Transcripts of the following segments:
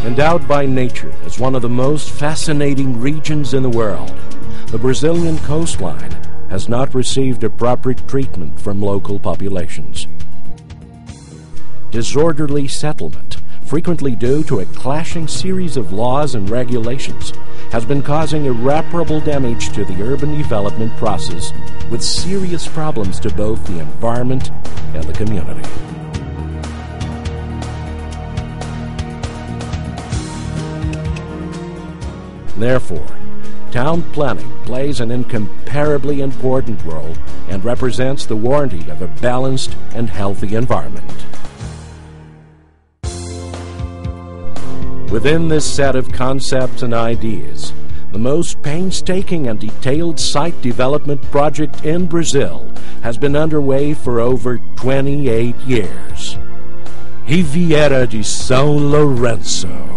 Endowed by nature as one of the most fascinating regions in the world, the Brazilian coastline has not received appropriate treatment from local populations. Disorderly settlement, frequently due to a clashing series of laws and regulations, has been causing irreparable damage to the urban development process, with serious problems to both the environment and the community. Therefore, town planning plays an incomparably important role and represents the warranty of a balanced and healthy environment. Within this set of concepts and ideas, the most painstaking and detailed site development project in Brazil has been underway for over 28 years. Riviera de São Lourenço.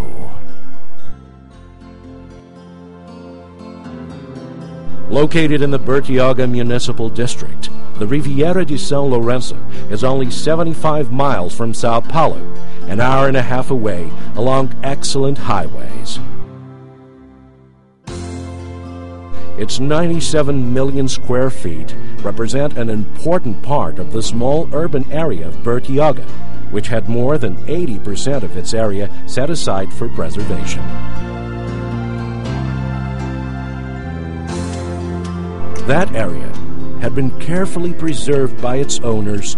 Located in the Bertioga Municipal District, the Riviera de São Lourenço is only 75 miles from Sao Paulo, an hour and a half away along excellent highways. Its 97 million square feet represent an important part of the small urban area of Bertioga, which had more than 80% of its area set aside for preservation. That area had been carefully preserved by its owners,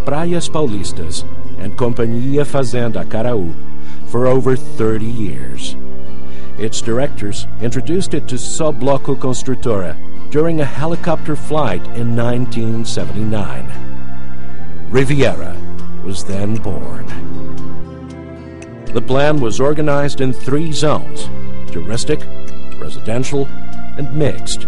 Praias Paulistas and Companhia Fazenda Acaraú, for over 30 years. Its directors introduced it to Subloco Construtora during a helicopter flight in 1979. Riviera was then born. The plan was organized in 3 zones: touristic, residential, and mixed.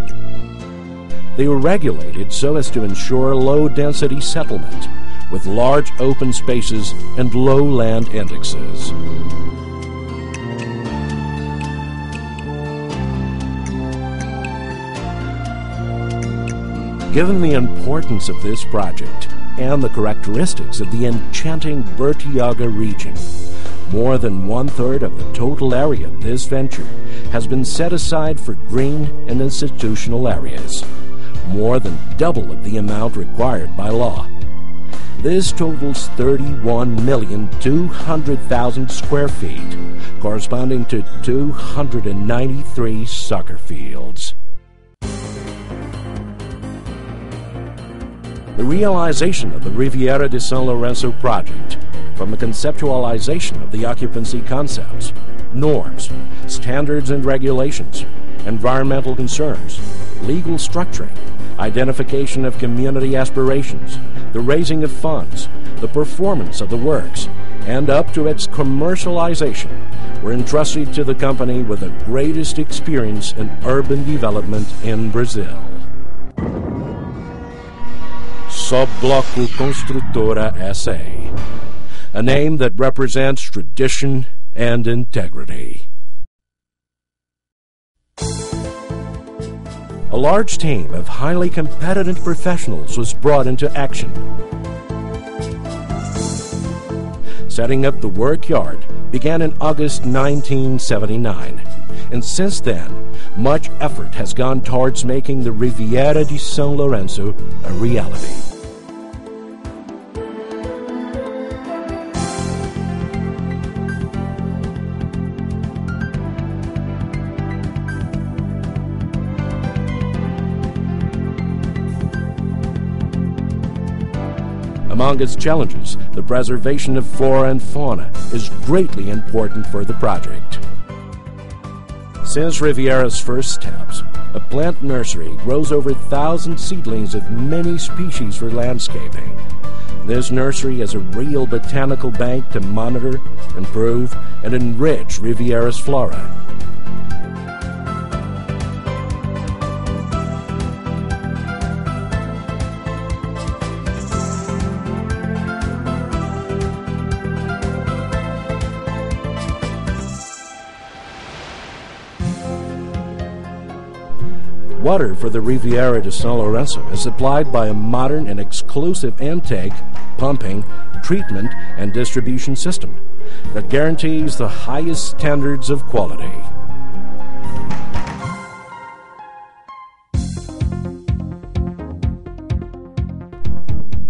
They were regulated so as to ensure low-density settlement, with large open spaces and low land indexes. Given the importance of this project and the characteristics of the enchanting Bertioga region, more than 1/3 of the total area of this venture has been set aside for green and institutional areas, more than double of the amount required by law. This totals 31,200,000 square feet, corresponding to 293 soccer fields. The realization of the Riviera de São Lourenço project, from the conceptualization of the occupancy concepts, norms, standards and regulations, environmental concerns, legal structuring, identification of community aspirations, the raising of funds, the performance of the works, and up to its commercialization, were entrusted to the company with the greatest experience in urban development in Brazil. Subloco Construtora S.A., a name that represents tradition and integrity. A large team of highly competent professionals was brought into action. Setting up the workyard began in August 1979, and since then, much effort has gone towards making the Riviera de São Lourenço a reality. Among its challenges, the preservation of flora and fauna is greatly important for the project. Since Riviera's first steps, a plant nursery grows over 1,000 seedlings of many species for landscaping. This nursery is a real botanical bank to monitor, improve, and enrich Riviera's flora. Water for the Riviera de São Lourenço is supplied by a modern and exclusive intake, pumping, treatment, and distribution system. that guarantees the highest standards of quality.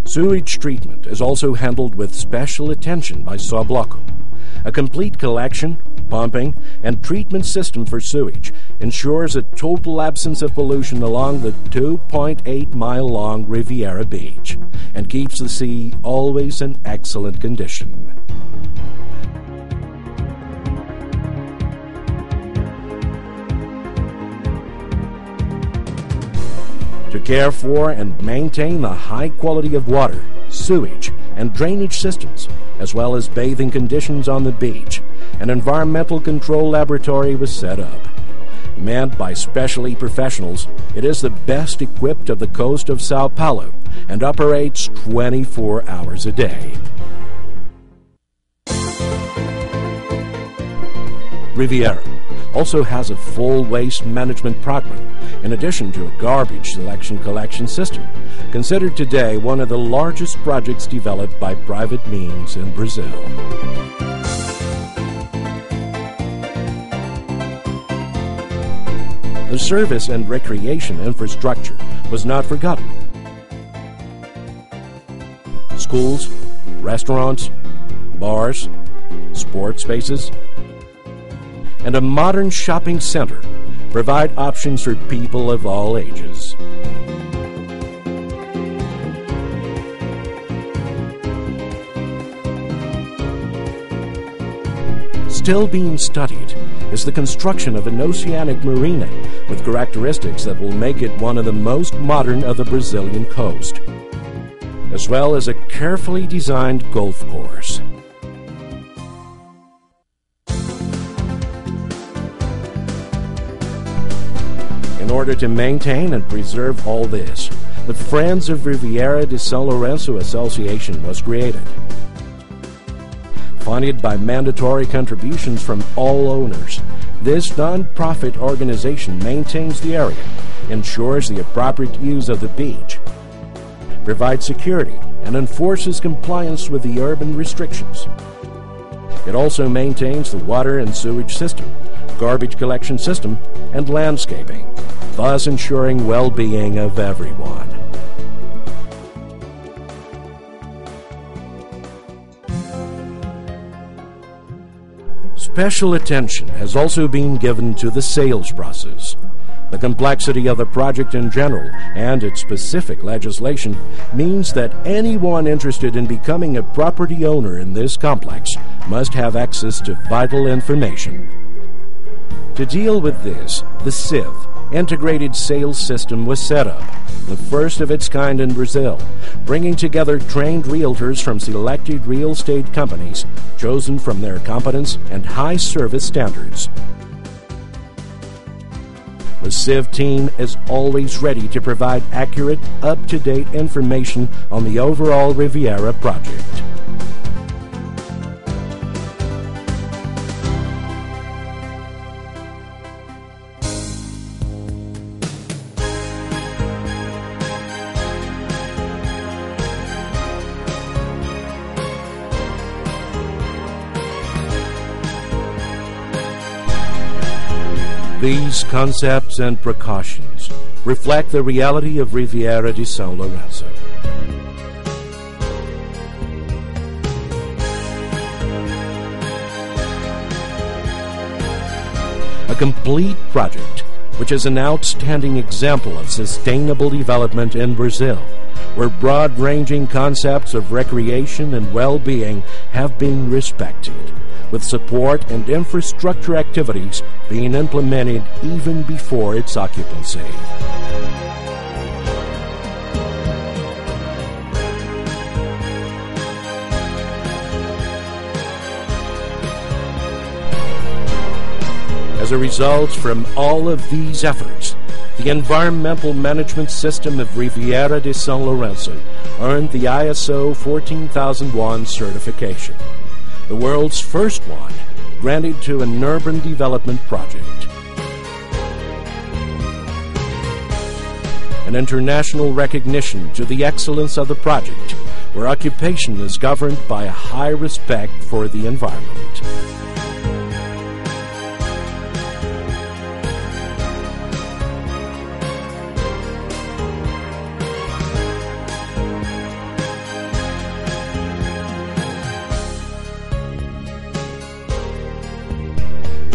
Sewage treatment is also handled with special attention by São Bloco. A complete collection, pumping, and treatment system for sewage ensures a total absence of pollution along the 2.8-mile-long Riviera Beach and keeps the sea always in excellent condition. To care for and maintain the high quality of water, sewage, and drainage systems, as well as bathing conditions on the beach, an environmental control laboratory was set up. Manned by specialty professionals, it is the best equipped of the coast of Sao Paulo and operates 24 hours a day. Riviera also has a full waste management program, in addition to a garbage collection system, considered today one of the largest projects developed by private means in Brazil. The service and recreation infrastructure was not forgotten. Schools, restaurants, bars, sports spaces, and a modern shopping center provide options for people of all ages. Still being studied is the construction of an oceanic marina with characteristics that will make it one of the most modern of the Brazilian coast, as well as a carefully designed golf course. In order to maintain and preserve all this, the Friends of Riviera de São Lourenço Association was created. Funded by mandatory contributions from all owners, this non-profit organization maintains the area, ensures the appropriate use of the beach, provides security, and enforces compliance with the urban restrictions. It also maintains the water and sewage system, garbage collection system, and landscaping, thus ensuring well-being of everyone. Special attention has also been given to the sales process. The complexity of the project in general and its specific legislation means that anyone interested in becoming a property owner in this complex must have access to vital information. To deal with this, the CIV, Integrated Sales System, was set up, the first of its kind in Brazil, bringing together trained realtors from selected real estate companies chosen from their competence and high service standards. The CIV team is always ready to provide accurate, up-to-date information on the overall Riviera project. These concepts and precautions reflect the reality of Riviera de São Lourenço. A complete project which is an outstanding example of sustainable development in Brazil, where broad-ranging concepts of recreation and well-being have been respected, with support and infrastructure activities being implemented even before its occupancy. As a result from all of these efforts, the environmental management system of Riviera de São Lourenço earned the ISO 14001 certification, the world's first one granted to an urban development project. An international recognition to the excellence of the project where occupation is governed by a high respect for the environment.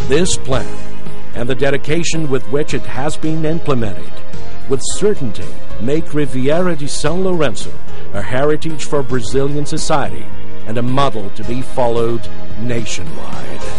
This plan, and the dedication with which it has been implemented, with certainty make Riviera de São Lourenço a heritage for Brazilian society and a model to be followed nationwide.